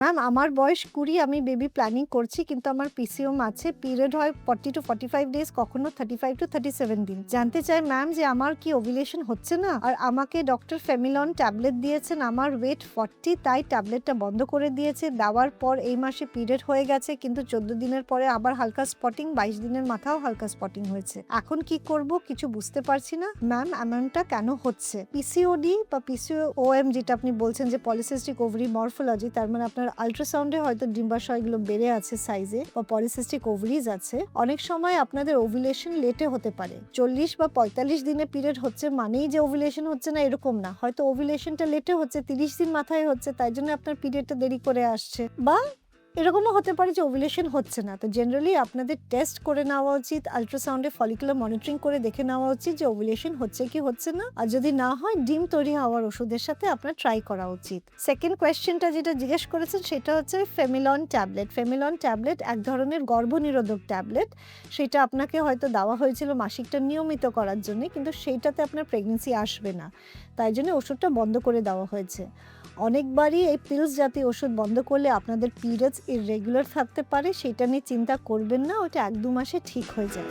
Ma'am আমার বয়স ২০ আমি বেবি প্ল্যানিং করছি কিন্তু আমার পিসিওএম আছে। পিরিয়ড হয় 40 to 45 ডেজ কখনো 35 to 37 দিন। জানতে চাই ম্যাম যে আমার কি ওভুলেশন হচ্ছে না? আর আমাকে ডক্টর ফেমিলন ট্যাবলেট দিয়েছেন। আমার ওয়েট 40 তাই ট্যাবলেটটা বন্ধ করে দিয়েছে। দেওয়ার পর এই মাসে পিরিয়ড হয়ে গেছে কিন্তু ১৪ দিনের পরে আবার হালকা স্পটিং, ২২ দিনের মাথাও হালকা স্পটিং হয়েছে। এখন কি করব কিছু বুঝতে পারছি না। ম্যাম এমনটা কেন হচ্ছে? পিসিওডি বা পিসিওএম যেটা আপনি বলছেন যে পলিসিস্টিক ওভারি মরফোলজি, তার মানে আপনার আল্ট্রাসাউন্ডে হয়তো ডিম্বাশয়গুলো বেড়ে আছে সাইজে বা পলিসিস্টিক ওভারিজ আছে। অনেক সময় আপনাদের ওভুলেশন লেটে হতে পারে। ৪০ বা ৪৫ দিনে পিরিয়ড হচ্ছে মানেই যে ওভুলেশন হচ্ছে না এরকম না। হয়তো ওভুলেশনটা লেটে হচ্ছে, ৩০ দিন মাথায় হচ্ছে, তাই জন্য আপনার পিরিয়ডটা দেরি করে আসছে। বা এরকমও হতে পারে যে ওভুলেশন হচ্ছে না। তো জেনারেলি আপনাদের টেস্ট করে নেওয়া উচিত, আল্ট্রাসাউন্ডে ফলিকুলার মনিটরিং করে দেখে নেওয়া উচিত যে ওভুলেশন হচ্ছে কি হচ্ছে না। আর যদি না হয় ডিম তৈরি হওয়ার ওষুধের সাথে আপনার ট্রাই করা উচিত। সেকেন্ড কোয়েশ্চেনটা যেটা জিজ্ঞেস করেছেন সেটা হচ্ছে ফেমিলন ট্যাবলেট। ফেমিলন ট্যাবলেট এক ধরনের গর্ভনিরোধক ট্যাবলেট। সেটা আপনাকে হয়তো দেওয়া হয়েছিল মাসিকটা নিয়মিত করার জন্য, কিন্তু সেইটাতে আপনার প্রেগনেন্সি আসবে না, তাই জন্য ওষুধটা বন্ধ করে দেওয়া হয়েছে। অনেকবারই এই পিলস জাতীয় ওষুধ বন্ধ করলে আপনাদের পিরিয়ডস ইররেগুলার থাকতে পারে, সেটা নিয়ে চিন্তা করবেন না, ওটা ১-২ মাসে ঠিক হয়ে যাবে।